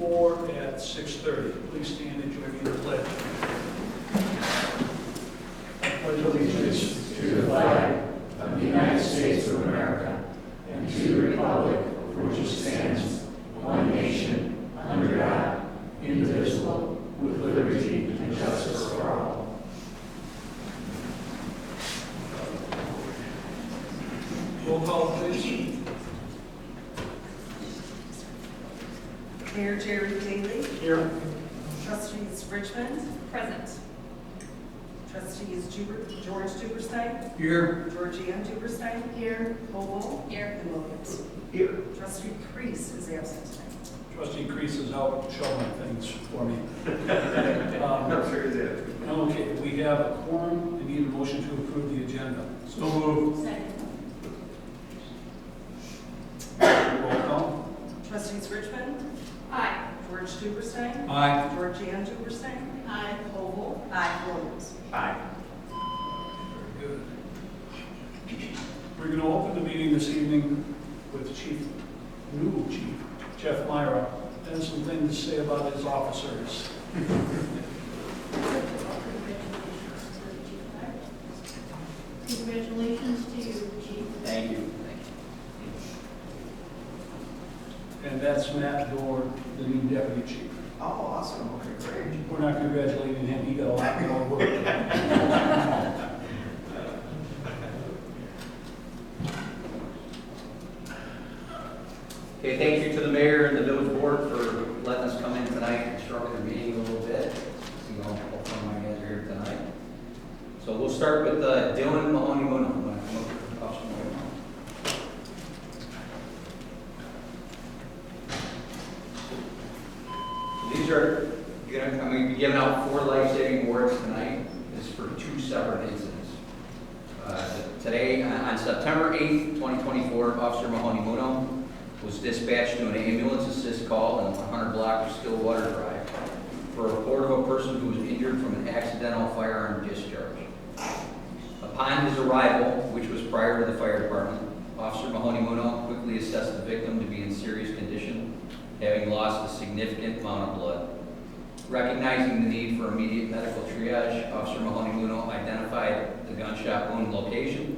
2024 at 6:30. Please stand and join me in the pledge. I pledge allegiance To the flag of the United States of America and to the republic for which it stands, one nation, under God, indivisible, with liberty and justice for all. Roll call, please. Mayor Jerry Daly. Here. Trustees Richmond. Present. Trustees George Duberstein. Here. Georgianne Duberstein. Here. Vogel. Here. And Williams. Here. Trustee Crease is absent tonight. Trustee Crease is out showing things for me. Okay, we have a quorum. I need a motion to approve the agenda. So moved. Second. Roll call. Trustees Richmond. Aye. George Duberstein. Aye. Georgianne Duberstein. Aye. Vogel. Aye. Williams. Aye. Very good. We're going to open the meeting this evening with new Chief Jeff Myra has some things to say about his officers. Congratulations to you, Chief. Thank you. And that's Matt Dorr, the new Deputy Chief. Oh, awesome. Okay, great. We're not congratulating him, he got a lot more work. Okay, thank you to the mayor and the village board for letting us come in tonight and shorten the meeting a little bit. See all of my guys are here tonight. So we'll start with Dylan Mahoney Muno. These are, I'm going to be giving out 4 life-saving awards tonight. This is for 2 separate incidents. Today, on September 8th, 2024, Officer Mahoney Muno was dispatched to an ambulance assist call on the 100 block of Stillwater Drive for a report of a person who was injured from an accidental firearm discharge. Upon his arrival, which was prior to the fire department, Officer Mahoney Muno quickly assessed the victim to be in serious condition, having lost a significant amount of blood. Recognizing the need for immediate medical triage, Officer Mahoney Muno identified the gunshot wound location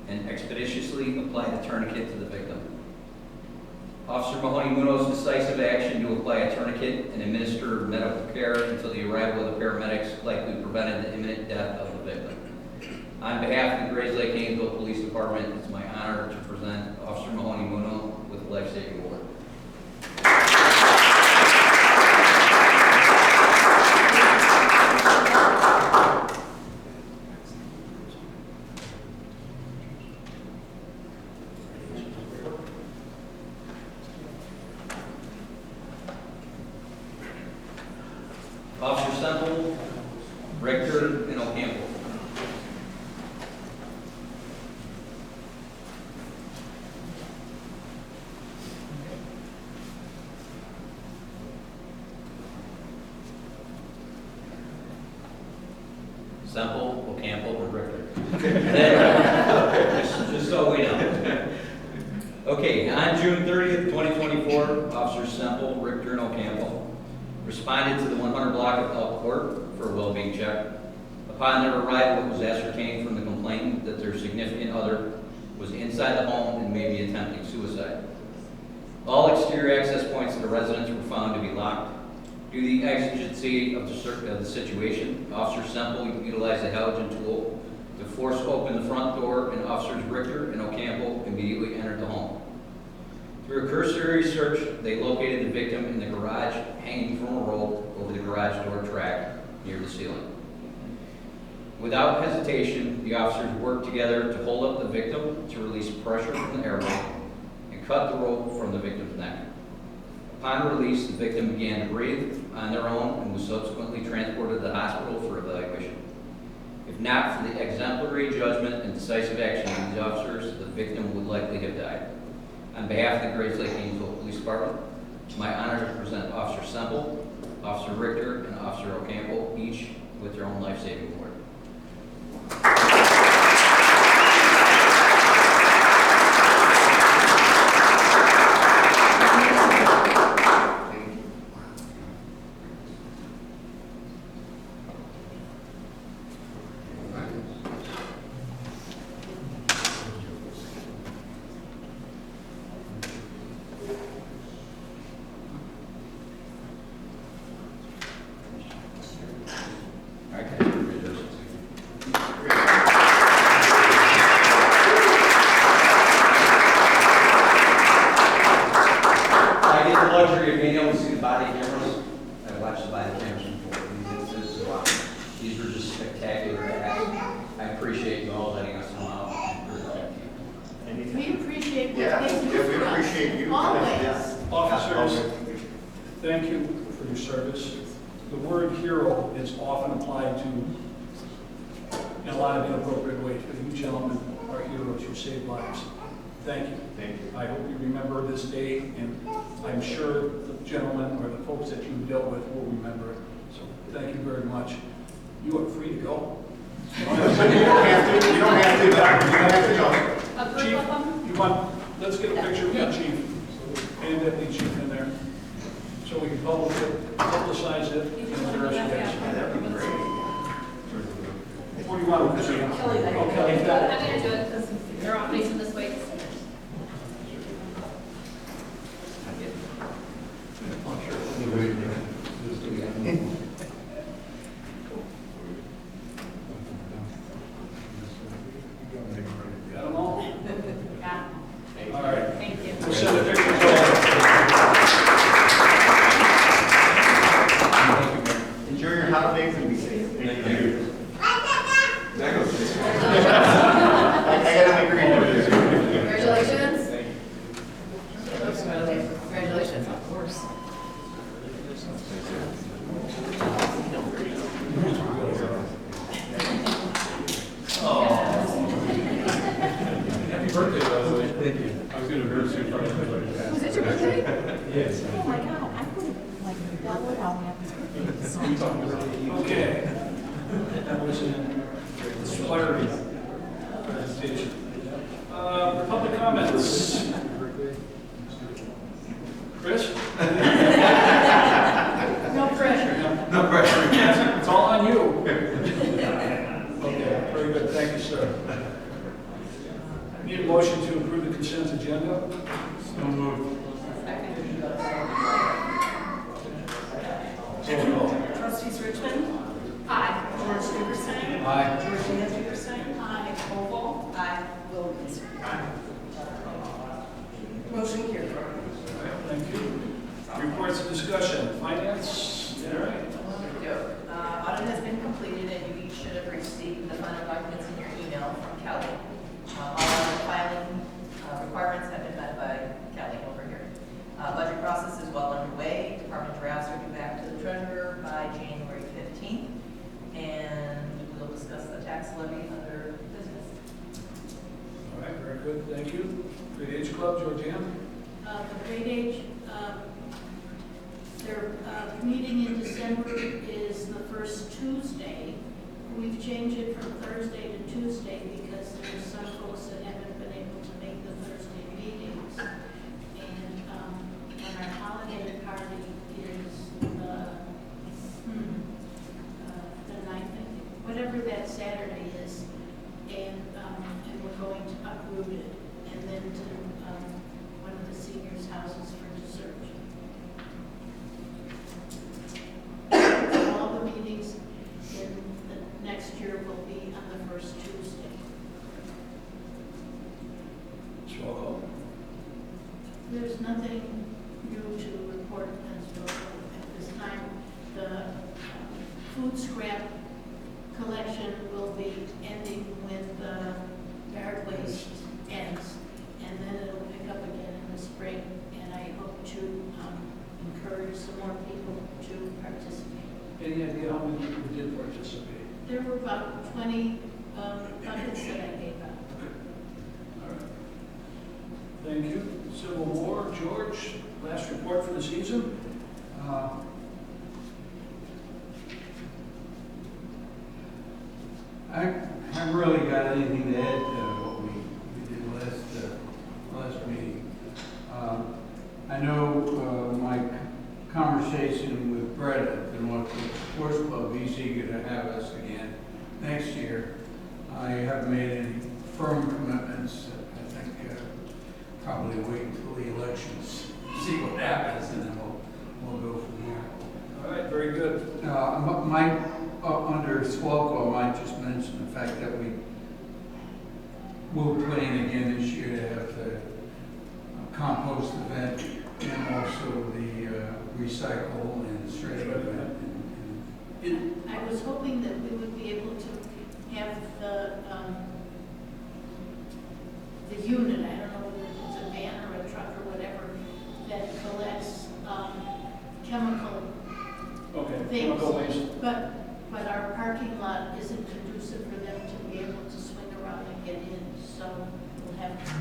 and expeditiously applied a tourniquet to the victim. Officer Mahoney Muno's decisive action to apply a tourniquet and administer medical care until the arrival of the paramedics likely prevented the imminent death of the victim. On behalf of the Grays Lake Hainesville Police Department, it's my honor to present Officer Mahoney Muno with the life-saving award. Officer Semple, Richter, and O'Campbell. Semple, O'Campbell, and Richter. just so we know. Okay, on June 30th, 2024, Officers Semple, Richter, and O'Campbell responded to the 100 block of Elk Court for a well-being check. Upon their arrival, it was ascertained from the complainant that their significant other was inside the home and may be attempting suicide. All exterior access points to the residence were found to be locked. Due to the exigency of the situation, Officer Semple utilized a halogen tool to force open the front door, and Officers Richter and O'Campbell immediately entered the home. Through a cursory search, they located the victim in the garage, hanging from a rope over the garage door track near the ceiling. Without hesitation, the officers worked together to hold up the victim to release pressure from the airway and cut the rope from the victim's neck. Upon release, the victim began to breathe on their own and was subsequently transported to the hospital for evaluation. If not for the exemplary judgment and decisive action of these officers, the victim would likely have died. On behalf of the Grays Lake Hainesville Police Department, it's my honor to present Officer Semple, Officer Richter, and Officer O'Campbell, each with their own life-saving award. watched the body cameras before. These were just spectacular acts. I appreciate you all letting us come out. We appreciate what Yeah, they do we for us. appreciate you. Always. Yeah. Officers, thank you for your service. The word hero is often applied to in a lot of inappropriate ways, but you gentlemen are heroes. You saved lives. Thank you. Thank you. I hope you remember this day, and I'm sure the gentlemen or the folks that you dealt with will remember it. So thank you very much. You are free to go. You don't have to, you don't have to, Doctor, you don't have to go. A group Chief, of them? you want, let's get a picture of the chief and deputy chief in there, so we can publicize it. You just want to go that way. Yeah, that'd be great. What do you want to do? Kelly, that- Oh, Kelly's got it. I'm gonna do it because they're all facing this way. Got them all? Yeah, All right. thank you. We'll send a picture to Enjoy your holidays and be safe. Thank you. I gotta make her interview. Congratulations. Congratulations, of course. Happy birthday, by the way. Thank you. I was going to very soon. Was it your birthday? Yes. Oh my God, I would have like doubled how happy his birthday. Okay. That was an inspiring presentation. Public comments. Chris? No pressure. No pressure. It's all on you. Okay, very good. Thank you, sir. Need a motion to approve the consent agenda? So moved. Roll call. Trustees Richmond? Aye. George Dickerson? Aye. Georgina Dickerson? Aye. Vogel? Aye. Wilkins? Motion carried. All right, thank you. Reports and discussion. Finance? All right. Audit has been completed and you each should have received the final documents in your email from Kelly. All audit filing requirements have been met by Kelly over here. Budget process is well underway. Department drafts are due back to the treasurer by January 15th. And we'll discuss the tax levy under business. All right, very good. Thank you. Great Age Club, Georgiana? The Great Age, their meeting in December is the first Tuesday. We've changed it from Thursday to Tuesday because there's some folks that haven't been able to make the Thursday meetings. And our holiday party is the 9th, I think, whatever that Saturday is. And we're going to uproot it and then to one of the seniors' houses for dessert. All the meetings in the next year will be on the first Tuesday. Roll call. There's nothing new to report at this time. The food scrap collection will be ending when the yard waste ends, and then it'll pick up again in the spring, and I hope to encourage some more people to participate. Any idea how many people did participate? There were about 20 buckets that I gave out. All right. Thank you. Civil War, George, last report for the season. I haven't really got anything to add to what we did last meeting. I know my conversation with Brett at the Northwood Sports Club, he's eager to have us again next year. I haven't made any firm commitments. I think probably wait until the elections, see what happens, and then we'll go from there. All right, very good. Under Swalco, I might just mention the fact that we will plan again this year to have the compost event and also the recycle and shred and I was hoping that we would be able to have the unit, I don't know whether it's a van or a truck or whatever, that collects chemical Okay, things. chemical waste. But our parking lot isn't conducive for them to be able to swing around and get in, so we'll have to,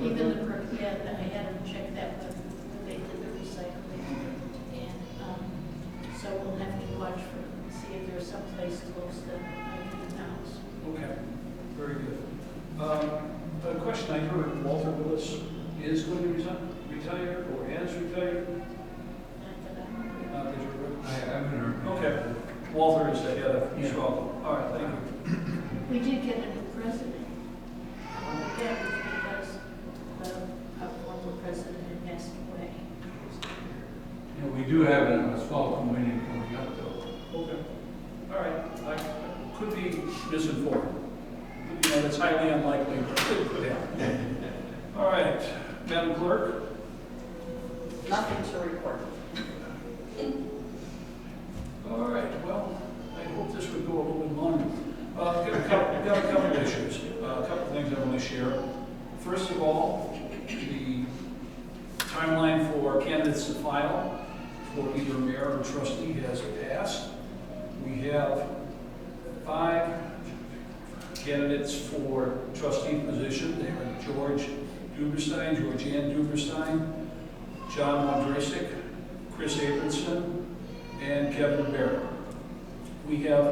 even I had them check that when they did the recycling. And, so we'll have to watch for, see if there's some place close that I can announce. Okay, very good. A question I heard, Walter Willis is going to retire or has retired? Not that I'm aware of. Did you hear? I haven't heard. Okay, Walter is the head of Yeah. Swallow. All right, thank you. We did get a new president. That was because our former president had passed away. And we do have a small meeting coming up though. Okay. All right, I could be misinformed. You know, that's highly unlikely, but it could happen. All right, Madam Clerk? Nothing to report. All right, well, I hope this would go a little bit longer. Got a couple of issues, a couple of things I want to share. First of all, the timeline for candidates to file for either mayor or trustee has passed. We have 5 candidates for trustee position. They are Georgianne Duberstein, John Wondrasik, Chris Abramson, and Kevin Barrett. We have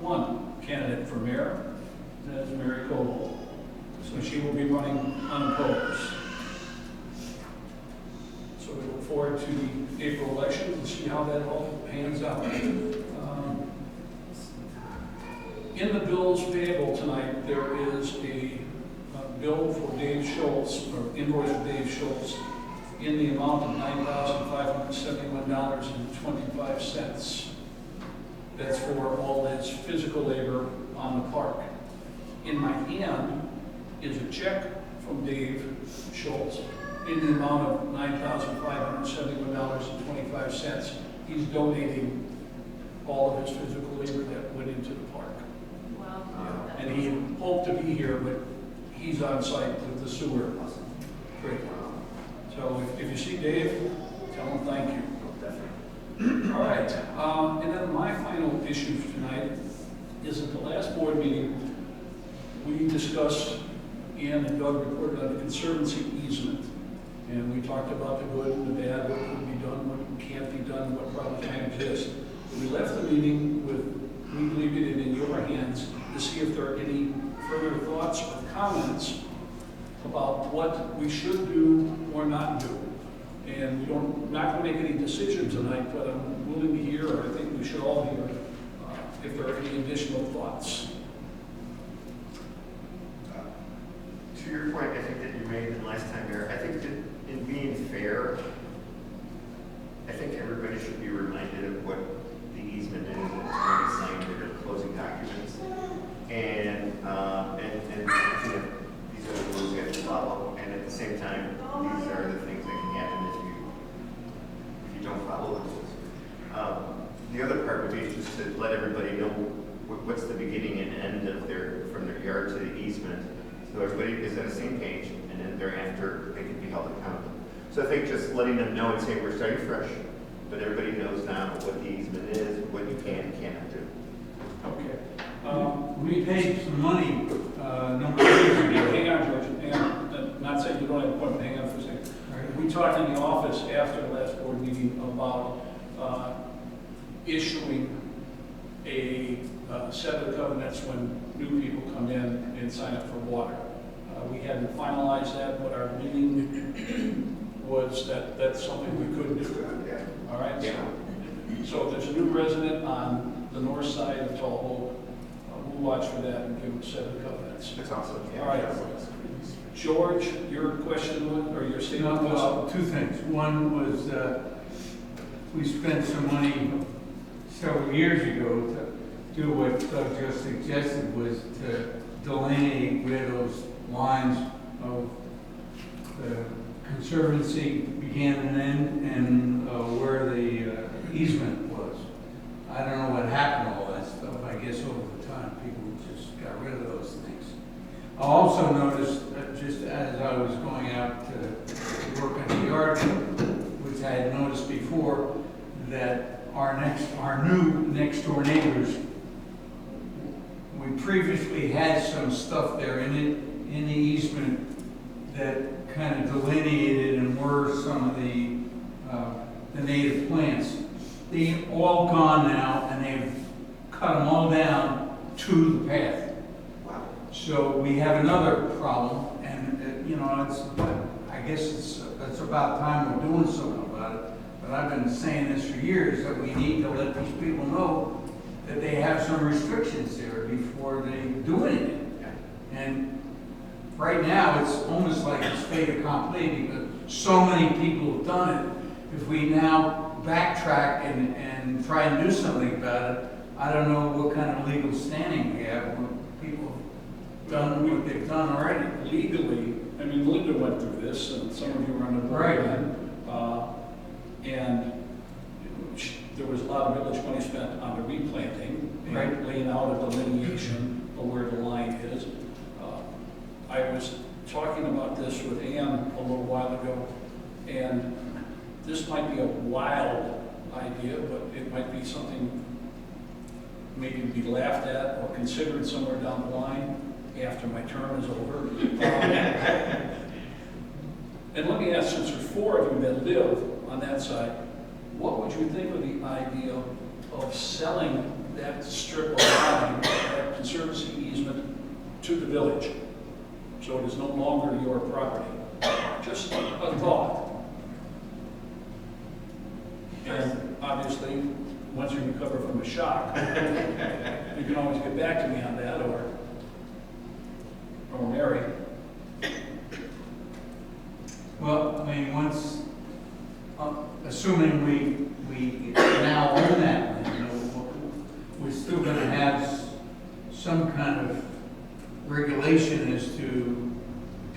1 candidate for mayor, and that is Mary Coble. So she will be running unopposed. So we look forward to the April election and see how that all pans out. In the bills payable tonight, there is a bill for Dave Schultz, or invoice for Dave Schultz, in the amount of $9,571.25. That's for all his physical labor on the park. In my hand is a check from Dave Schultz in the amount of $9,571.25. He's donating all of his physical labor that went into the park. Wow. And he hoped to be here, but he's on site with the sewer. Great. So if you see Dave, tell him thank you. All right, and then my final issue for tonight is at the last board meeting, we discussed, Ann and Doug reported on the conservancy easement. And we talked about the good and the bad, what could be done, what can't be done, what problems can exist. We left the meeting with me leaving it in your hands to see if there are any further thoughts or comments about what we should do or not do. And we don't, not going to make any decision tonight, but I'm willing to hear, or I think we should all hear, if there are any additional thoughts. To your point, I think that you made the last time, Mayor, I think that in being fair, I think everybody should be reminded of what the easement is and it's already signed in the closing documents. And these are the rules you have to follow. And at the same time, these are the things that can happen if you don't follow the rules. The other part would be just to let everybody know what's the beginning and end of from their yard to the easement. So everybody is on the same page, and then thereafter they can be held accountable. So I think just letting them know and saying we're starting fresh, but everybody knows now what the easement is, what you can and cannot do. Okay. We paid some money a number of years ago. Hang on, George, hang on. Not saying you don't have a point, but hang on for a second. We talked in the office after the last board meeting about issuing a set of covenants when new people come in and sign up for water. We hadn't finalized that, but our meeting was that that's something we could do. All right? So if there's a new resident on the north side of Tall Hope, we'll watch for that and give them a set of covenants. That's awesome. All right. George, your question was, or your statement was? Well, 2 things. One was we spent some money several years ago to do what Doug just suggested, was to delineate where those lines of the conservancy began and end, and where the easement was. I don't know what happened to all that stuff. I guess over the time, people just got rid of those things. I also noticed, just as I was going out to work in the yard, which I had noticed before, that our new next door neighbors, we previously had some stuff there in the easement that kind of delineated and were some of the native plants. They've all gone now, and they've cut them all down to the path. Wow. So we have another problem, and I guess it's about time we're doing something about it. But I've been saying this for years, that we need to let these people know that they have some restrictions there before they do anything. Yeah. And right now, it's almost like it's fait accompli, because so many people have done it. If we now backtrack and try and do something about it, I don't know what kind of legal standing we have when people have done what they've done already. Legally, I mean, Linda went through this, and some of you were on the board Right. then. And there was a lot of village money spent on the replanting, Right. and laying out a delineation of where the line is. I was talking about this with Ann a little while ago, and this might be a wild idea, but it might be something maybe to be laughed at or considered somewhere down the line after my term is over. And let me ask, since there's four of you that live on that side, what would you think of the idea of selling that strip of line, that conservancy easement, to the village? So it is no longer your property. Just a thought. And obviously, once you recover from a shock, you can always get back to me on that, or Mary. Well, I mean, once, assuming we now own that land, we're still gonna have some kind of regulation as to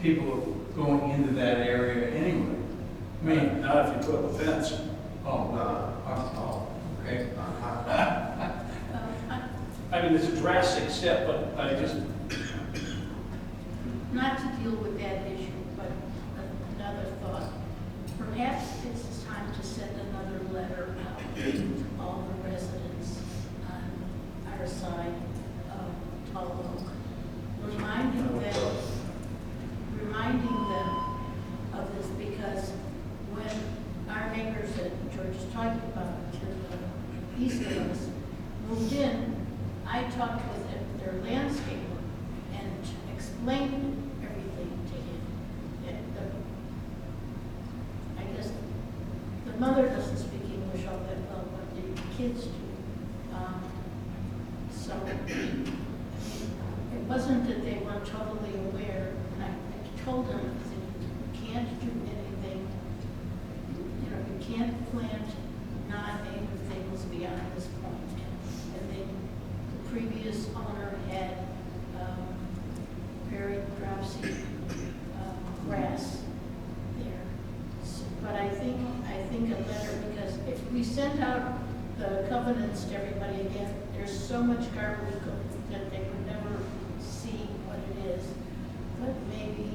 people going into that area anyway. I mean, Not if you put up a fence. Okay. I mean, it's a drastic step, but I just, Not to deal with that issue, but another thought. Perhaps it's time to send another letter out to all the residents on our side of Tall Oak, reminding them of this, because when our neighbors that George is talking about to the east of us moved in, I talked with their landscaper and explained everything to him. I guess the mother doesn't speak English all that well, but the kids do. So it wasn't that they weren't totally aware. And I told them that you can't do anything. You can't plant non-native things beyond this point. And then the previous owner had very dropsy grass there. But I think a letter, because if we send out the covenants to everybody again, there's so much garbage that they would never see what it is. But maybe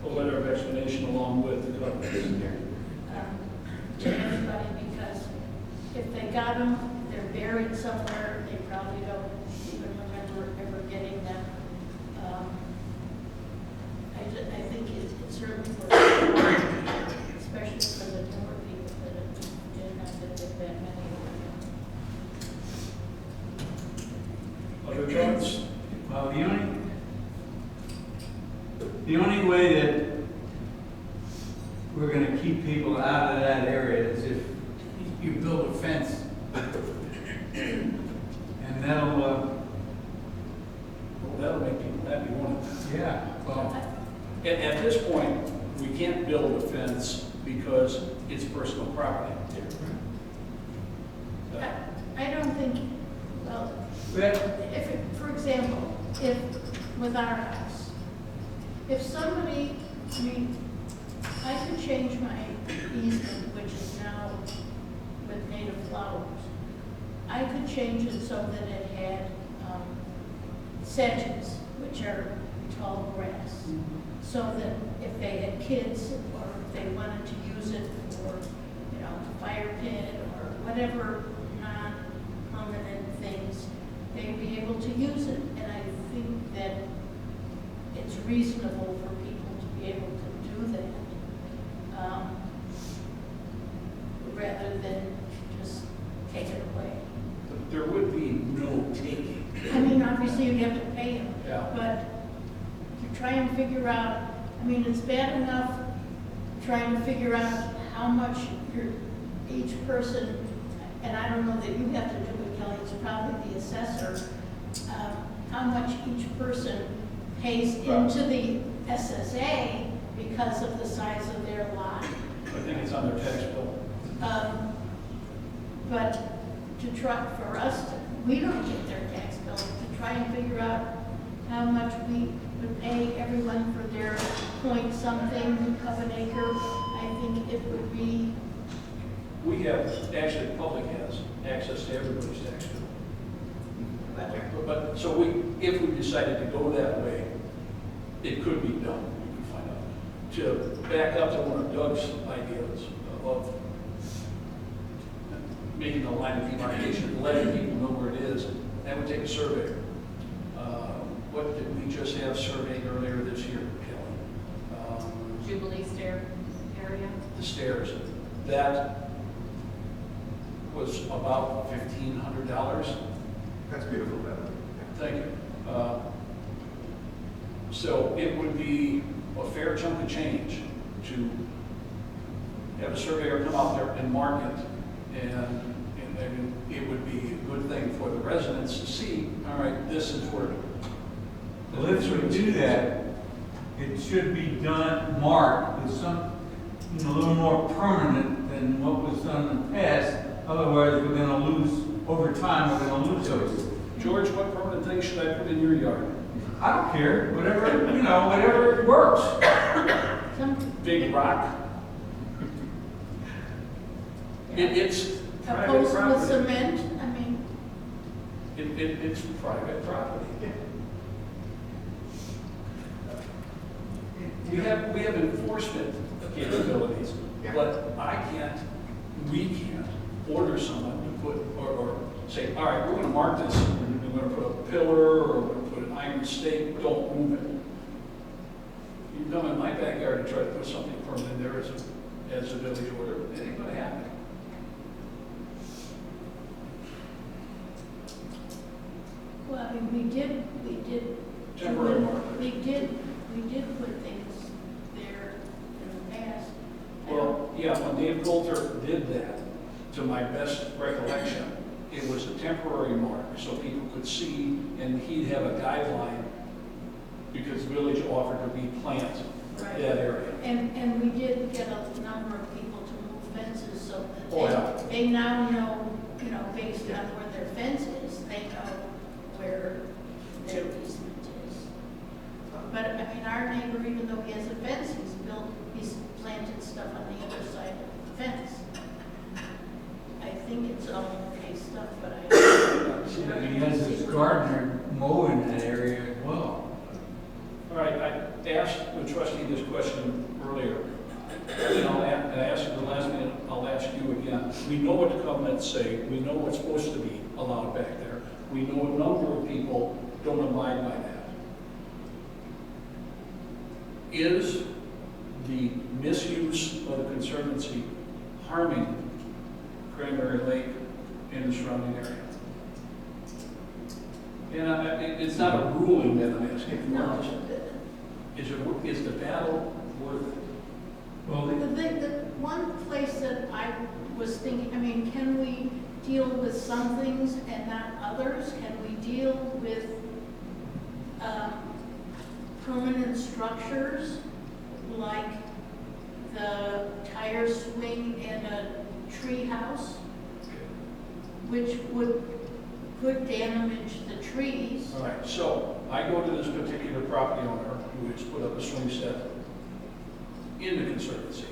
a letter of explanation along with the covenants. to everybody, because if they got them, they're buried somewhere, they probably don't even remember ever getting them. I think it's certainly for, especially for the newer people that did not visit that many. Other thoughts? Well, the only way that we're gonna keep people out of that area is if you build a fence. And that'll, That'll make people happy, won't it? yeah, well, At this point, we can't build a fence because it's personal property. I don't think, well, but if, for example, if with our house, if somebody, I mean, I could change my easement, which is now flowers. I could change it so that it had sedges, which are tall grass, so that if they had kids or if they wanted to use it for, you know, fire pit or whatever non-permanent things, they'd be able to use it. And I think that it's reasonable for people to be able to do that, rather than just take it away. There would be no taking. I mean, obviously you'd have to pay them, Yeah. but to try and figure out, I mean, it's bad enough trying to figure out how much each person, and I don't know that you have to do it, Kelly, it's probably the assessor, how much each person pays into the SSA because of the size of their lot. I think it's on their tax bill. But to try, for us, we don't get their tax bill, to try and figure out how much we would pay everyone for their point something of an acre, I think it would be, We have, actually, the public has access to everybody's tax bill. But, so if we decided to go that way, it could be done, we could find out. To back up to one of Doug's ideas of making a line of demarcation, letting people know where it is, that would take a surveyor. What did we just have surveyed earlier this year, Kelly? Jubilee Stair area. The stairs. That was about $1,500. That's beautiful, Bevan. Thank you. So it would be a fair chunk of change to have a surveyor come out there and mark it, and it would be a good thing for the residents to see, all right, this is where. Well, if we do that, it should be done, marked with some, a little more permanent than what was done in the past. Otherwise, we're gonna lose, over time, we're gonna lose those. George, what permanent thing should I put in your yard? I don't care, whatever, whatever works. Big rock? It's private opposed with property. cement, I mean, It's private property. We have enforcement capabilities, Yeah. but we can't order someone to put, or say, all right, we're gonna mark this, we're gonna put a pillar, or we're gonna put an iron stake, don't move it. You come in my backyard and try to put something permanent there as a village order, it ain't gonna happen. well, I mean, we did. Temporary markers. We did put things there in the past. Well, yeah, when Dave Coulter did that, to my best recollection, it was a temporary mark, so people could see, and he'd have a guideline, because the village offered to replant Right. that area. And we did get a number of people to move fences so that Oh, yeah. they now know, based on where their fence is, they know where their easement is. But, I mean, our neighbor, even though he has a fence, he's planted stuff on the other side of the fence. I think it's all okay stuff, but He has his gardener mowing that area as well. All right, I asked the trustee this question earlier, and I asked it the last minute, I'll ask you again. We know what the covenants say, we know what's supposed to be allowed back there. We know a number of people don't abide by that. Is the misuse of the Conservancy harming Cranberry Lake and the surrounding area? And it's not a ruling that I'm asking for. no. Is the battle worth it? Well, The one place that I was thinking, I mean, can we deal with some things and not others? Can we deal with permanent structures like the tire swing and a tree house, which could damage the trees? All right, so I go to this particular property owner who has put up a swing set in the Conservancy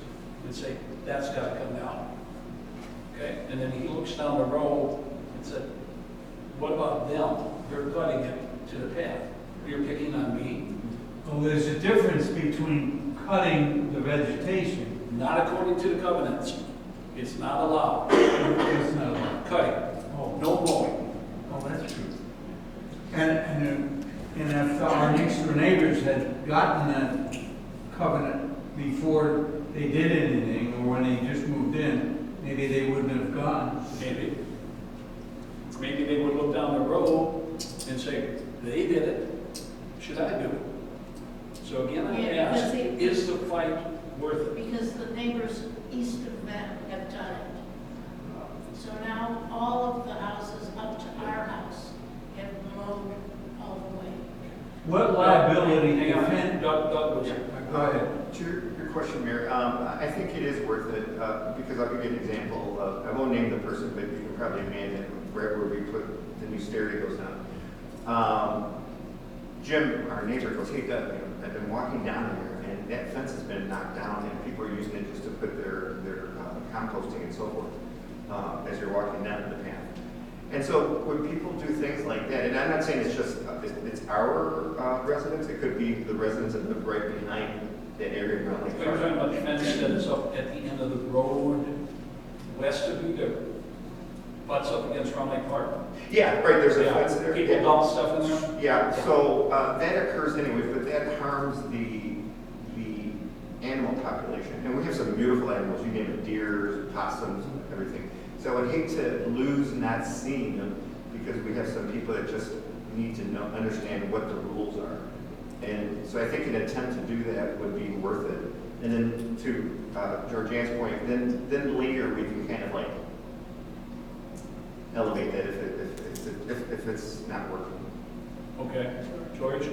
and say, that's got to come down. Okay, and then he looks down the road and said, what about them? They're cutting it to the path. You're picking on me? Well, there's a difference between cutting the vegetation. Not according to the covenants. It's not allowed. It's not allowed. Cutting, Oh, no mowing. oh, that's true. And if our next door neighbors had gotten that covenant before they did anything, or when they just moved in, maybe they wouldn't have gone. Maybe. Maybe they would look down the road and say, they did it, should I do it? So again, I Yeah, because ask, they- is the fight worth it? Because the neighbors east of them have done it. So now all of the houses up to our house have mowed all the way. What liability, Hang if on, any? Doug was, Go ahead. To your question, Mayor, I think it is worth it, because I'll give you an example of, I won't name the person, but you can probably imagine where we put the new stair that goes down. Jim, our neighbor, goes, hey Doug, I've been walking down here, and that fence has been knocked down, and people are using it just to put their composting and so forth, as you're walking down the path. And so when people do things like that, and I'm not saying it's just, it's our residents, it could be the residents that live right behind that area around Lake you're talking Park. about the fence that is up at the end of the road, west of you, that butts up against Round Lake Park? Yeah, right, there's a Yeah, fence there. people Yeah. dump stuff in there? Yeah, so that occurs anyway, but that harms the animal population. And we have some beautiful animals, you name it, deers, possums, and everything. So I would hate to lose not seeing them because we have some people that just need to know, understand what the rules are. And so I think an attempt to do that would be worth it. And then to Georgianne's point, then later we can kind of like elevate that if it's not working. Okay, George?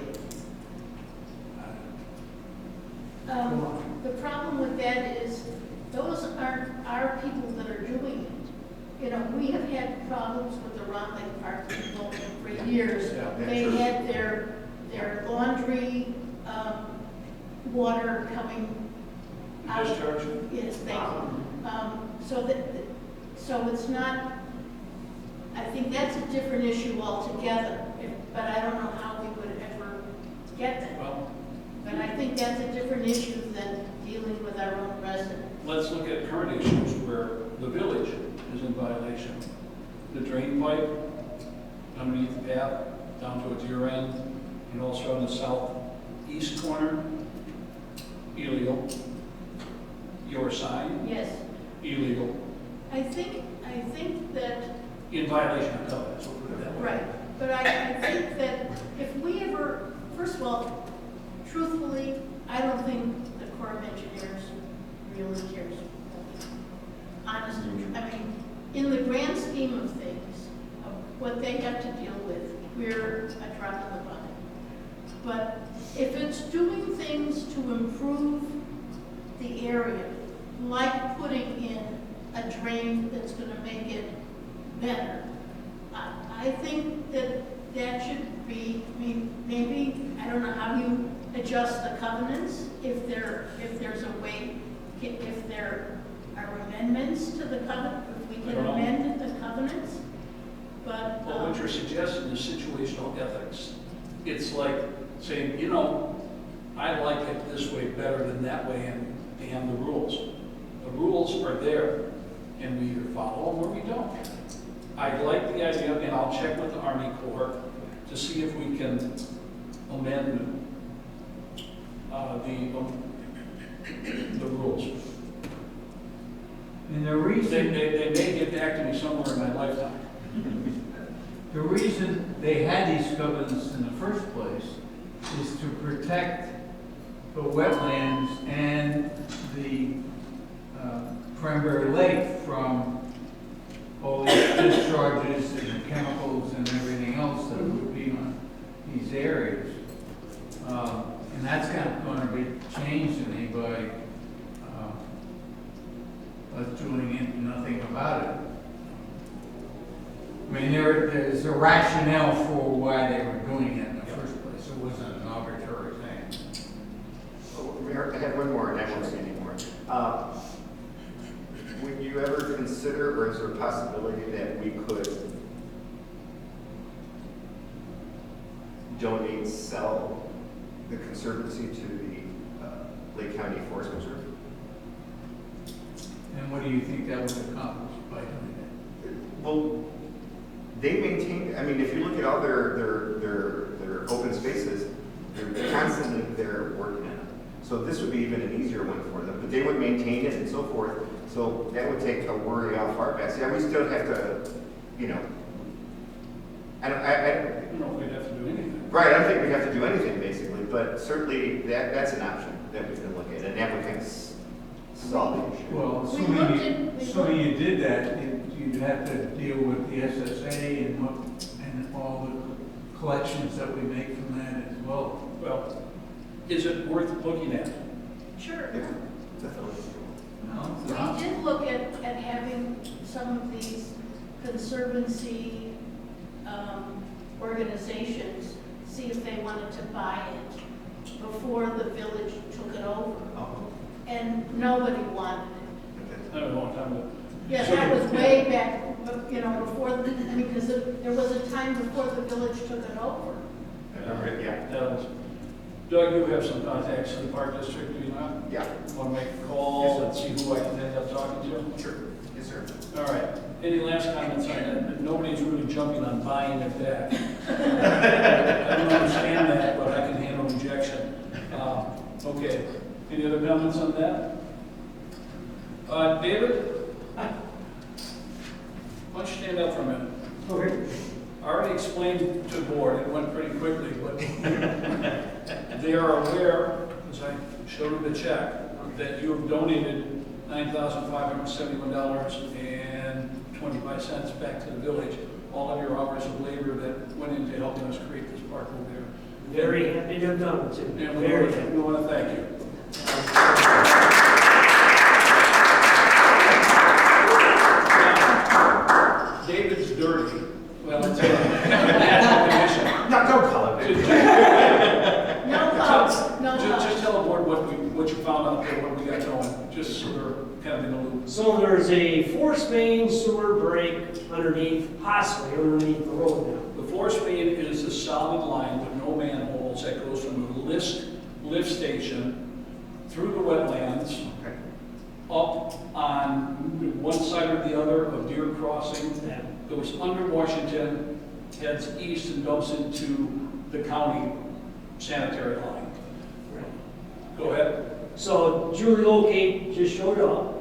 The problem with that is, those aren't our people that are doing it. You know, we have had problems with the Round Lake Park people for years. Yeah, They true. had their laundry, water coming out. Discharge? Yes, thank you. So it's not, I think that's a different issue altogether, but I don't know how we would ever get that. Well, But I think that's a different issue than dealing with our own residents. let's look at current issues where the village is in violation. The drain pipe underneath the path down towards your end, and also on the southeast corner, illegal. Your sign, Yes, illegal. I think that, In violation of covenants, we'll put it that way. right, but I think that if we ever, first of all, truthfully, I don't think the Corps of Engineers really cares. Honestly, I mean, in the grand scheme of things, of what they have to deal with, we're a drop in the bucket. But if it's doing things to improve the area, like putting in a drain that's gonna make it better, I think that should be, I mean, maybe, I don't know how you adjust the covenants, if there's a way, if there are amendments to the covenant, if we I can don't know. amend the covenants, but. Well, what you're suggesting is situational ethics. It's like saying, you know, I like it this way better than that way, and the rules. The rules are there, and we either follow them or we don't. I like the idea, and I'll check with the Army Corps to see if we can amend the rules. And the They reason, may get back to me somewhere in my lifetime. the reason they had these covenants in the first place is to protect the wetlands and the Cranberry Lake from all these discharges and chemicals and everything else that would be on these areas. And that's not going to be changed any by us doing nothing about it. I mean, there's a rationale for why they were doing it in the first place. It wasn't an arbitrary thing. Oh, Mayor, I have one more, and I won't say anymore. Would you ever consider consider, or is there a possibility that we could donate, sell the Conservancy to the Lake County Forest Preserve? And what do you think that would accomplish by doing Well, they maintain, I mean, if you look at all their open spaces, they're constantly there working on it. So this would be even an easier one for them, but they would maintain it and so forth. So that would take a worry off our backs. Yeah, we still have to, you know, I don't know if we'd have to do anything. right, I don't think we have to do anything basically, but certainly that's an option that we can look at, and that would kind of solve the it? issue. Well, We looked at- assuming you did that, you'd have to deal with the SSA and all the collections that we make from that as well. Well, is it worth looking at? Sure. Yeah, definitely. No, it's We not. did look at having some of these conservancy organizations, see if they wanted to buy it before the village took it over. Oh, And nobody wanted it. I don't know, time ago. Yeah, So- that was way back, you know, before, because there was a time before the village took it over. yeah, That was- Doug, you have some contacts in the Park District, do you not? yeah, Want to make a call and see who I can end up talking to? sure, yes, sir. All right. Any last comments on that? Nobody's really jumping on buying it back. I don't understand that, but I can handle rejection. Okay. Any other comments on that? David? Why don't you stand up for a minute? Okay. I already explained to the board, it went pretty quickly, but they are aware, as I showed them the check, that you have donated $9,571.25 back to the village, all of your hours of labor that went into helping us create this park over there. Very happy to have done it, too. And Very happy. we want to thank you. Now, David's dirty. Well, it's a natural condition. No, don't call it Just- that. No cups, no Just cups. tell the board what you found out there, what we got going, just so they're kind of in the loop. So there's a force main sewer break possibly underneath the road now. The force main is a solid line with no manholes that goes from the lift station through the wetlands, Okay. up on one side or the other of Deer Crossing, goes under Washington, heads east and dumps into the county sanitary line. Go ahead. So Julie Locate just showed up.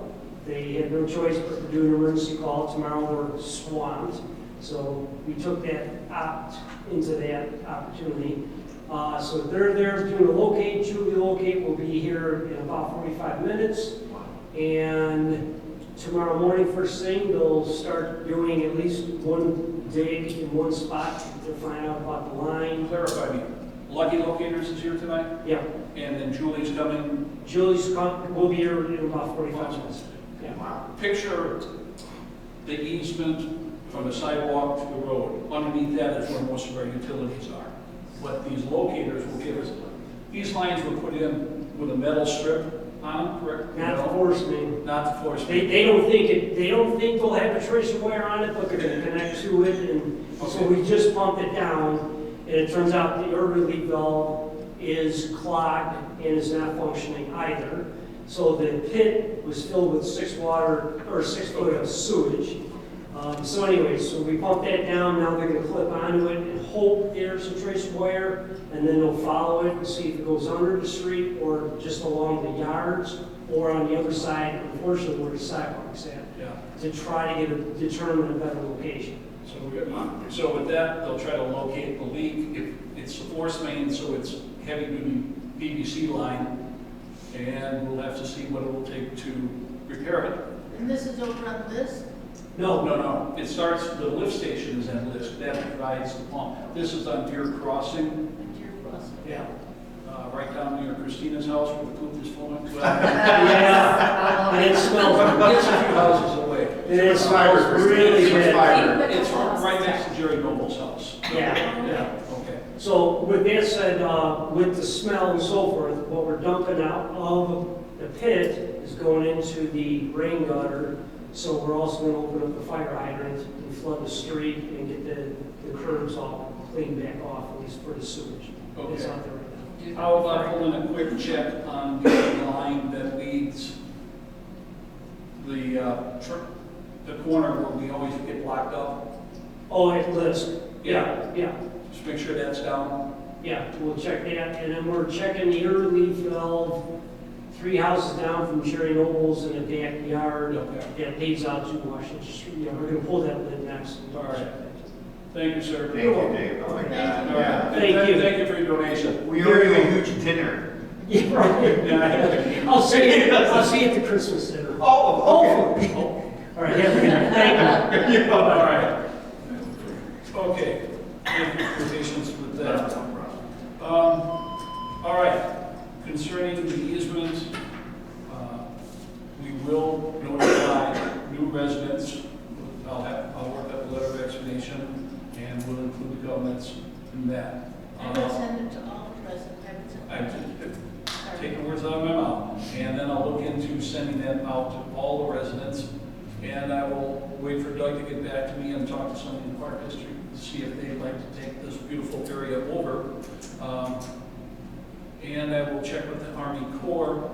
They had no choice but to do an emergency call. Tomorrow they're swamped. So we took that into that opportunity. So they're there doing a locate. Julie Locate will be here in about 45 minutes. And tomorrow morning, first thing, they'll start doing at least one dig in one spot to find out about the line. Clarify me. Lucky Locators is here tonight, Yeah, and then Julie's coming. will be here in about 45 minutes. Yeah. Picture the easement from the sidewalk to the road. Underneath that is where most of our utilities are. What these locators will give us, these lines were put in with a metal strip on them, correct? Not the force main. Not the force They main. don't think they'll have a tracer wire on it, but they're gonna connect to it, and so we just pumped it down, and it turns out the early leak valve is clogged and is not functioning either. So the pit was filled with 6 foot of sewage. So anyway, so we pumped that down, now they're gonna clip onto it and hope there's a tracer wire, and then they'll follow it and see if it goes under the street or just along the yards, or on the other side, unfortunately, where the sidewalk's at, Yeah. to try to determine a better location. So with that, they'll try to locate the leak. If it's the force main, so it's heavy duty PVC line, and we'll have to see what it will take to repair it. And this is over on this? No. It starts, the lift station is at Lisk, that provides the pump. This is on Deer Crossing, Deer Crossing. Yeah. right down near Christina's house where the poop is flowing. Yeah, and it smells, It's a few houses away. it smells really It's bad. fiber. It's right next to Jerry Noble's house. Yeah. Okay. So with that said, with the smell and so forth, what we're dumping out of the pit is going into the rain gutter So we're also gonna open up the fire hydrant and flood the street and get the curbs all cleaned back off, at least for the sewage. It's Okay. out there right now. How about holding a quick check on the line that leads the corner where we always get blocked up? Oh, it lives, yeah, yeah, Just make sure that's down. yeah, we'll check that, and then we're checking the ear leaf valve 3 houses down from Sherry Nobles in the backyard Okay. that leads out to Washington Street. Yeah, we're gonna pull that lid next. All right. Thank you, sir. Thank you, Dave. Oh my God. Thank you. All right. Yeah. Thank you. Thank you for your donation. We owe you a huge dinner. Yeah, right. I'll see you at the Christmas dinner. Oh, okay. All right, have a good night. Thank you. All right. Okay. Thank you for your patience with that. All right. Concerning the easement, we will notify new residents. I'll work up a letter of explanation, and we'll include the covenants in that. I will send it to all the residents. I just taking words out of my mouth, and then I'll look into sending that out to all the residents, and I will wait for Doug to get back to me and talk to somebody in the Park District to see if they'd like to take this beautiful area over. And I will check with the Army Corps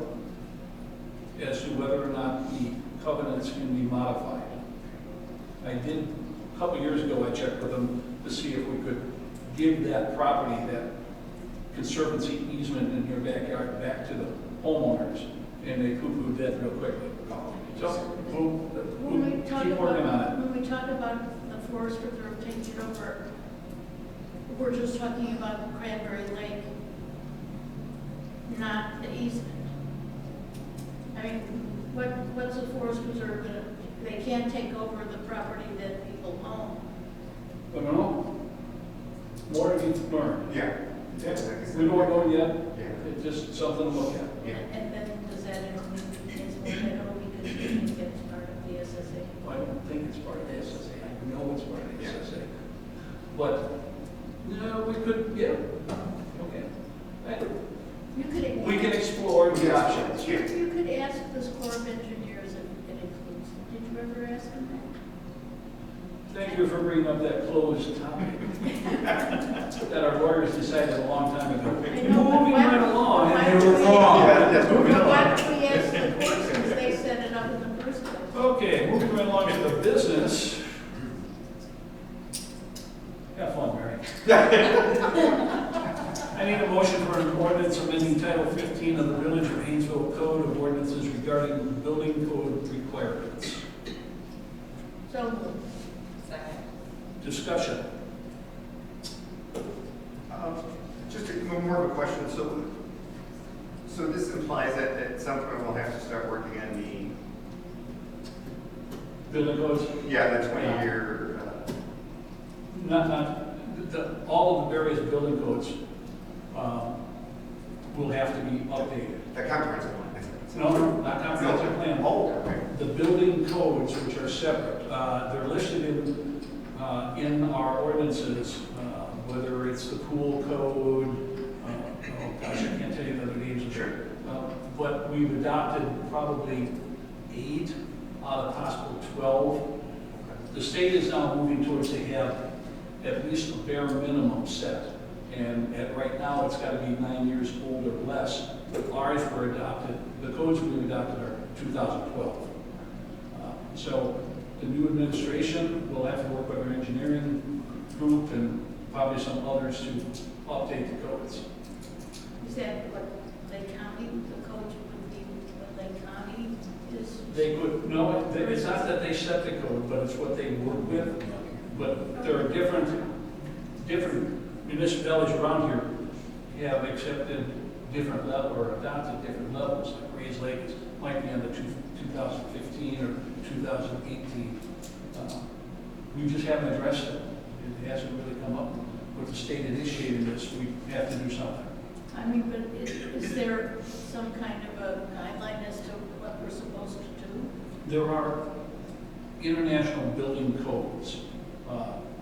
as to whether or not the covenants can be modified. I did, a couple years ago, I checked with them to see if we could give that property, that conservancy easement in your backyard back to the homeowners, and they poo-pooed that real quickly. So, we'll keep working on it. When we talk about the forest preserve taking over, we're just talking about Cranberry Lake, not the easement. I mean, what's the forest preserve gonna, they can't take over the property that people own. I don't know. More to be learned. Yeah. We don't know yet. Yeah. It's just something to look at. Yeah. And then does that include Hainesville Meadow because you think it's part of the SSA? I don't think it's part of the SSA. I know it's part of the Yeah. SSA. But, no, we could, yeah. Okay. You could. We can explore the options. Yeah. You could ask this Corps of Engineers if it includes, did you ever ask them that? Thank you for bringing up that closed topic that our lawyers decided a long time ago. I know, but Moving why- right along, why and they don't were we- wrong. Yeah, that's moving Why along. don't we ask the Corps since they set it up in the first place? Okay, moving right along to the business. Have fun, Mary. I need a motion for an ordinance amending Title 15 of the Village of Hainesville Code of Ordinances regarding building code requirements. So moved. Second. Discussion. Just more of a question. So this implies that at some point we'll have to start working on Building codes, the 20-year. all of the various building codes will have to be updated. The comprehensive one. No, not comprehensive plan. Oh, okay. The building codes, which are separate, they're listed in our ordinances, whether it's the pool code, oh gosh, I can't tell you the other names. Sure. But we've adopted probably 8 out of possible 12. The state is now moving towards they have at least a bare minimum set. And right now, it's got to be 9 years old or less. Ours were adopted, the codes we adopted are 2012. So the new administration will have to work with our engineering group and probably some others to update the codes. Is that what Lake County, the coach would be, what Lake County is? They could, no, it's not that they set the code, but it's what they work with. But there are different municipalities around here have accepted different level or adopted different levels. Like Gray's Lake might be on the 2015 or 2018. We just haven't addressed it. It hasn't really come up with the state initiating this. We have to do something. I mean, but is there some kind of a guideline as to what we're supposed to do? There are international building codes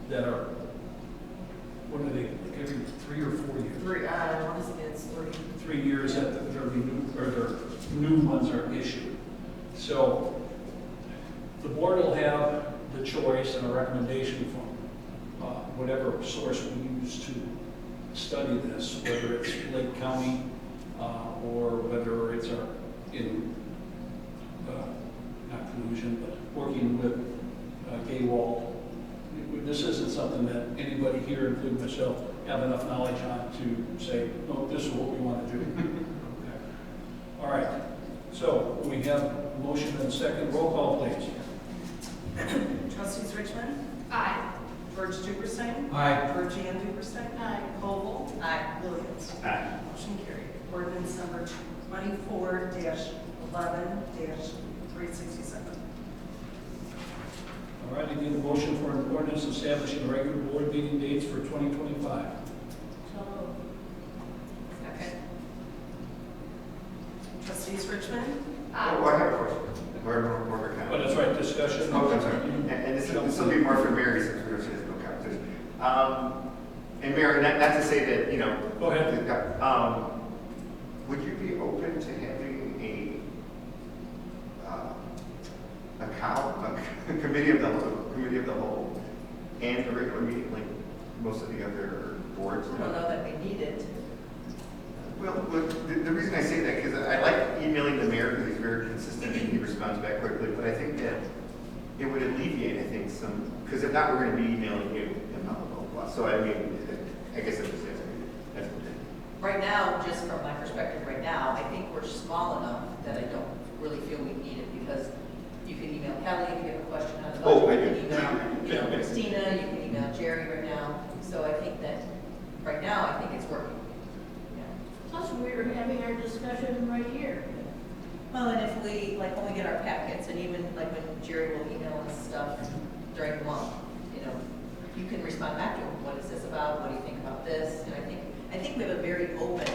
that are, what are they, like every 3 or 4 years? I want to say it's 3. 3 years that their new ones are issued. So the whatever source we use to study this, whether it's Lake County or whether it's not collusion, but working with Gaywald. This isn't something that anybody here, including myself, have enough knowledge on to say, no, this is what we want to do. Okay. All right, so we have a motion and a second. Roll call, please. Trustees Richmond? Aye. George Duberstein? Aye. Georgianne Duberstein? Aye. Koval? Aye. Williams? Aye. Motion carried. Ordinance number 24-11-367. All right, I need a motion for an ordinance establishing regular board meeting dates for 2025. So, Second. Trustees Richmond? Oh, I have a question. More Oh, that's right, discussion. Oh, I'm sorry. And this will be more for Mary since we don't say there's no competition. And Mary, not to say that, Go ahead. Would you be open to having a committee of the whole and a regular meeting like most of the other boards? I don't know that we need it. Well, the reason I say that, because I like emailing the mayor because he's very consistent and he responds back quickly, but I think that it would alleviate, I think, because if not, we're going to be emailing you and blah, blah, blah. So, I mean, I guess I'm just asking. That's what Right now, just from my perspective right now, I think we're small enough that I don't really feel we need it because you can email Kelly if you have a question on the Oh, budget. I You do. can email Christina, you can email Jerry right now. So I think that, right now, I think it's working. Yeah. plus we were having our discussion right here. Well, and if we, like, when we get our packets, and even like when Jerry will email us stuff during the month, you can respond back to him, what is this about, what do you think about this? And I think we have a very open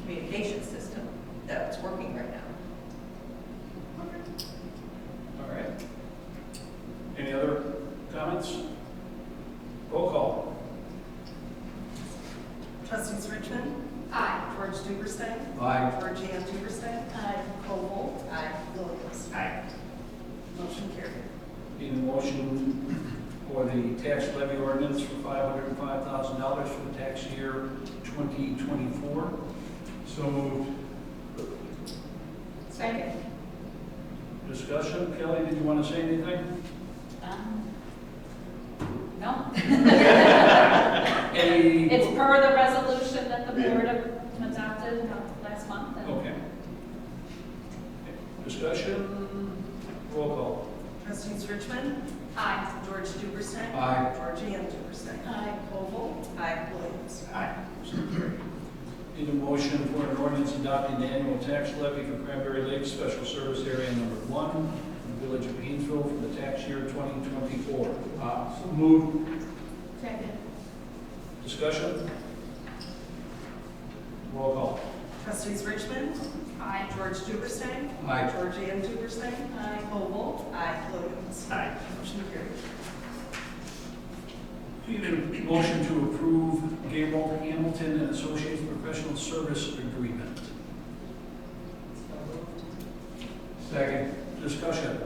communication system that's working right now. All right. Any other comments? Roll call. Trustees Richmond? Aye. George Duberstein? Aye. Georgianne Duberstein? Aye. Koval? Aye. Williams? Aye. Motion carried. Need a motion for the tax levy ordinance for $505,000 for the tax year 2024. So moved. Second. Discussion. Kelly, did you want to say anything? No. Any? It's per the resolution that the board adopted last month. and- Okay. Discussion. Roll call. Trustees Richmond? Aye. George Duberstein? Aye. Georgianne Duberstein? Aye. Koval? Aye. Williams? Aye. Need a motion for an ordinance adopting the annual tax levy for Cranberry Lake Special Service Area Number 1 in the village of Hainesville for the tax year 2024. So moved. Second. Discussion? Roll call. Trustees Richmond? Aye. George Duberstein? Aye. Georgianne Duberstein? Aye. Koval? Aye. Williams? Aye. Motion carried. Need a motion to approve Gaywald Hamilton and Associates Professional Service Agreement. So moved. Second. Discussion.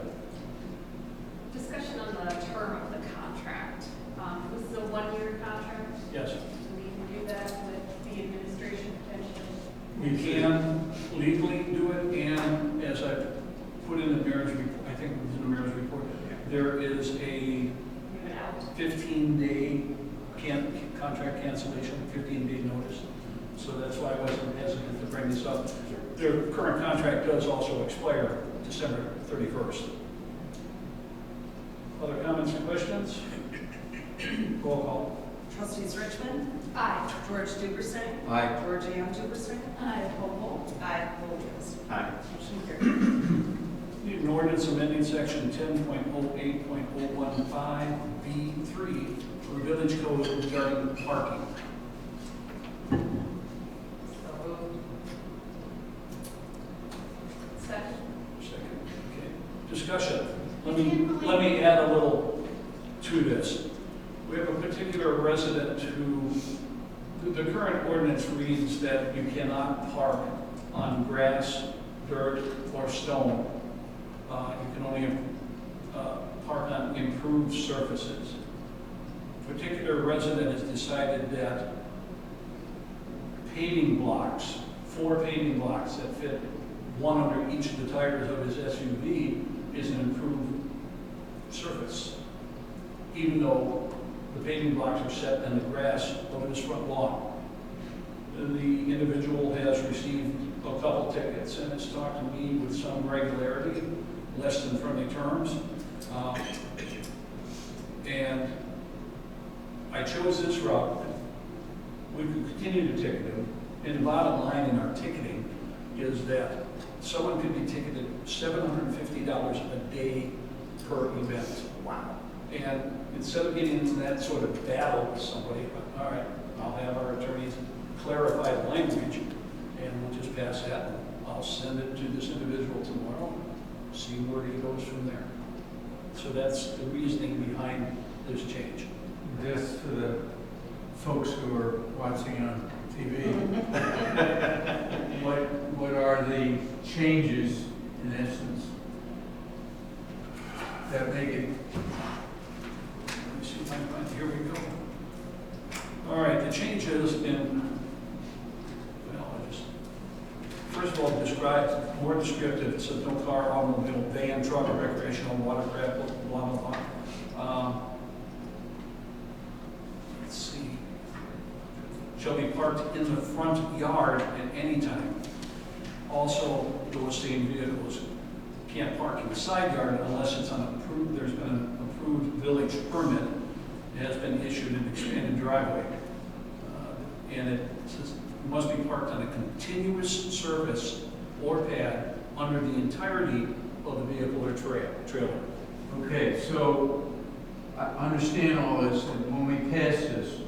Discussion on the term of the contract. This is a one-year contract. Yes. Do we can do that with the administration potentially? We can legally do it, and as I put in the mayor's report, I think it was in the mayor's report, there is a Move it out. 15-day contract cancellation, 15-day notice. So that's why I wasn't hesitant to bring this up. Their current contract does also expire December 31st. Other comments or questions? Roll call. Trustees Richmond? Aye. George Duberstein? Aye. Georgianne Duberstein? Aye. Koval? Aye. Williams? Aye. Motion carried. Need an ordinance amending section 10.08.015B3 for the village code regarding parking. So moved. Second. Second. Okay. Discussion. Let me add a little to this. We have a particular resident who, the current ordinance reads that you cannot park on grass, dirt, or stone. You can only park on improved surfaces. particular resident has decided that paving blocks, 4 paving blocks that fit one under each of the tires of his SUV is an improved surface, even though the paving blocks are set in the grass of his front lawn. The individual has received a couple tickets and has talked to me with some regularity, less than friendly terms. And I chose this route. We could continue to ticket him. And the bottom line in our ticketing is that someone could be ticketed $750 a day per event. Wow. And instead of getting into that sort of battle with somebody, all right, I'll have our attorneys clarify the language, and we'll just pass that, and I'll send it to this individual tomorrow, see where he goes from there. So that's the reasoning behind this change. Just for the folks who are watching on TV, what are the changes, in essence, that make it? Let me see if I can find, here we go. All right, the changes in, well, I just, first of all, describe, more descriptive, it says no car, automobile, van, truck, recreational, watercraft, blah, blah, blah. Let's see. Shall be parked in the front yard at any time. Also, those same vehicles can't park in the side yard unless it's on approved, there's been an approved village permit. It has been issued an expanded driveway. And it says it must be parked on a continuous surface or pad under the entirety of the vehicle or trailer. Okay, so I understand all this, and when we pass this,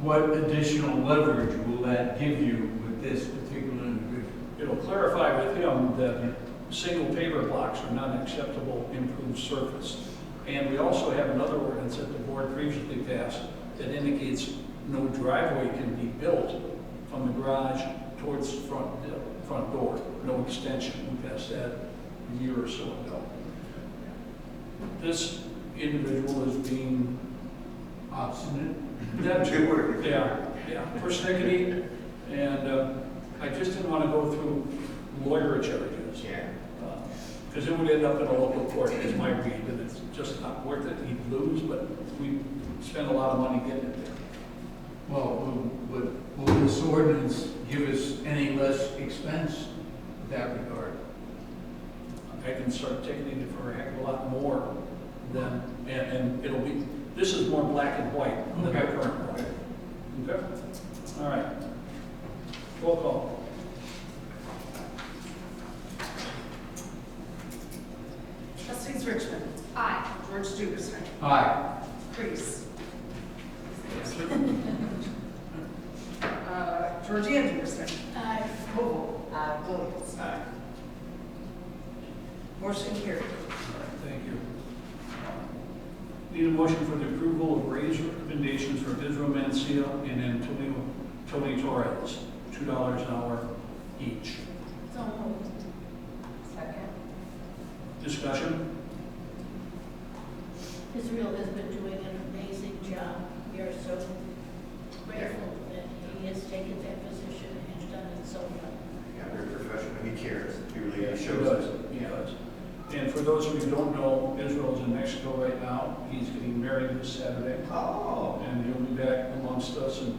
what additional leverage will that give you with this particular individual? It'll clarify with him that single paver blocks are not an acceptable improved surface. And we also have another ordinance that the board previously passed that indicates no driveway can be built from the garage towards the front door, no extension. We passed that a year or so ago. This individual is being Obstinate? Good word. Yeah, persnickety, and I just didn't want to go through lawyer charges. Yeah. Because it would end up in a local court, is my read, and it's just not worth it. He'd lose, but we spend a lot of money getting it there. Well, will this ordinance give us any less expense in that regard? I can start ticketing it for a heck of a lot more than, and it'll be, this is more black and white than our current one. Okay? All right. Roll call. Trustees Richmond. Aye. George Duberson. Aye. Priest. Georgie Anderson. Aye. Vogel. Williams. Aye. Motion carried. All right, thank you. Need a motion for the approval of raise recommendations for Israel Mancia and Antonio Tony Torres, $2 an hour each. So moved. Second. Discussion? Israel has been doing an amazing job. We are so grateful that he has taken that position and done it so well. Yeah, very professional. He cares. He really He shows does, it. he does. And for those of you who don't know, Israel's in Mexico right now. He's getting married this Saturday. Oh. And he'll be back amongst us in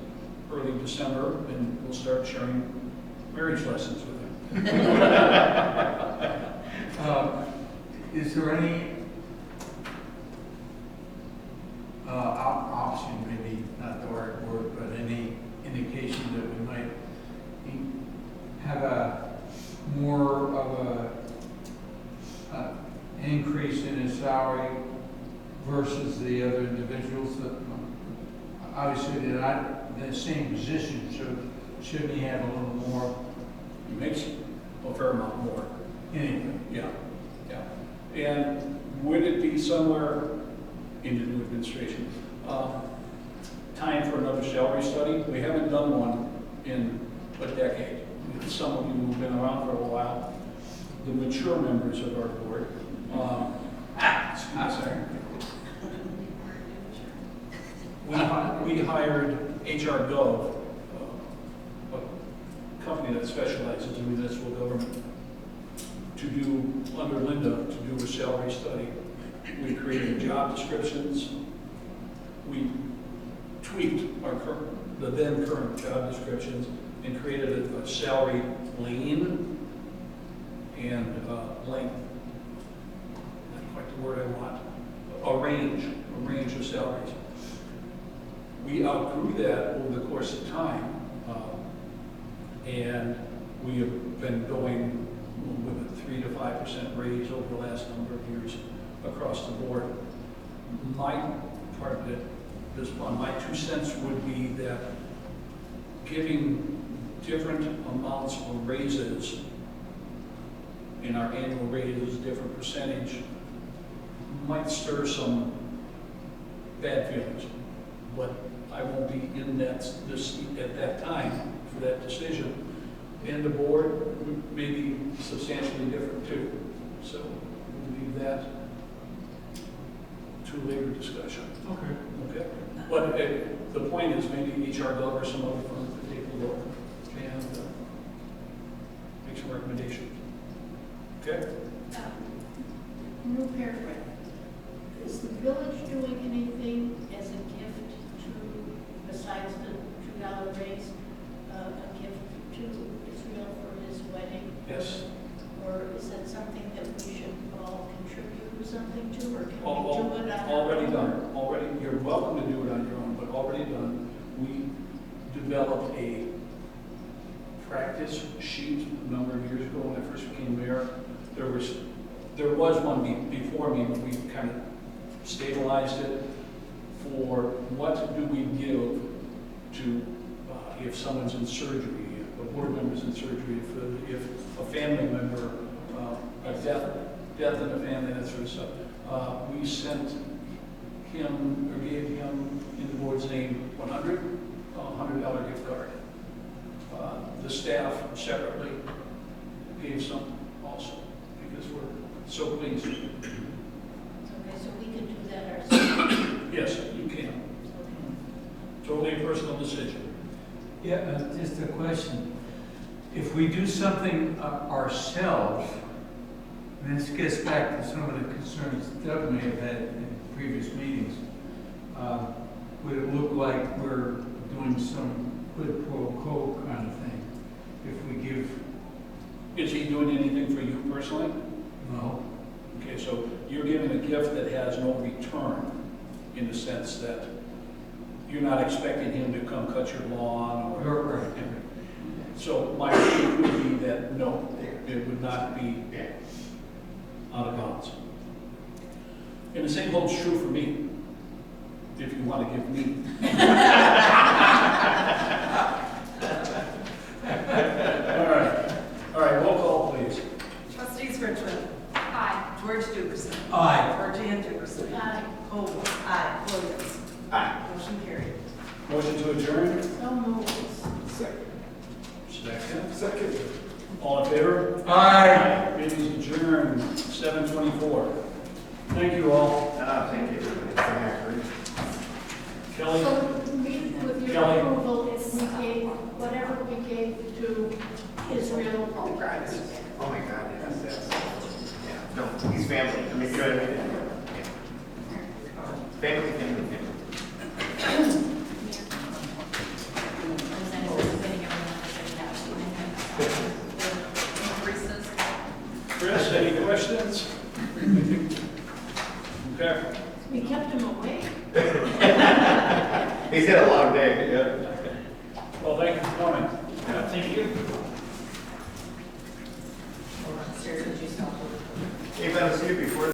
early December, and we'll start sharing marriage lessons with him. Is there any option, maybe not the right word, but any indication that we might have a more of a increase in his salary versus the other individuals that obviously they're not in the same position, so shouldn't he have a little more? He makes a fair amount more. Anyway, Yeah. And would it be somewhere in the new administration, time for another salary study? We haven't done one in a decade. Some of you who've been around for a while, the mature members of our board, excuse me, We hired HR Gov, a company that specializes in municipal government, to do, under Linda, to do a salary study. We created job descriptions. We tweaked the then current job descriptions and created a salary lane and length, not quite the word I want, a range of salaries. We outgrew that over the course of time, and we have been going with a 3 to 5% raise over the last number of years across the board. My part of it, my 2 cents would be that giving different amounts of raises in our annual raises, different percentage, might stir some bad feelings. But I won't be in that seat at that time for that decision. And the board may be substantially different too. So we'll leave that to later discussion. Okay. But the point is maybe HR Gov or some other firm could take a look and make some recommendations. Okay? New paragraph. Is the village doing anything as a gift to, besides the $2 raise, a gift to Israel for his wedding? Yes. Or is that something that we should all contribute something to, or can we do it on our Already own? done. Already, you're welcome to do it on your own, but already done. We developed a practice sheet a number of years ago when I first became mayor. There was one before me, but we kind of stabilized it for what do we give to if someone's in surgery, if a board member's in surgery, if a family member, a death in the family, that sort of stuff. We sent him, or gave him, in the board's name, $100 gift card. The staff separately gave some also, because we're so pleased. Okay, so we can do that ourselves. Yes, you can. Totally a personal decision. Yeah, just a question. If we do something ourselves, and this gets back to some of the concerns Doug may have had in previous meetings, would it look like we're doing some quid pro quo kind of thing? If we give... Is he doing anything for you personally? No. Okay, so you're giving a gift that has no return, in the sense that you're not expecting him to come cut your lawn or... Right. So my view would be that no, it would not be out of bounds. And the same holds true for me, if you want to give me. All right, roll call, please. Trustees Richmond. Aye. George Duberson. Aye. Georgianne Duberson. Aye. Cole. Aye. Williams. Aye. Motion carried. Motion to adjourn? So moved. Second. All in favor? Aye. Meeting's adjourned, 7:24. Thank you all. Thank you. Kelly? So with your Kelly. approval, if we gave, whatever we gave to Israel. Oh, my God, yes. Yeah, no, he's family. I mean, good. Yeah. Family. Chris, any questions? Okay. We kept him awake. He's had a long day. Yeah. Well, thank you for coming.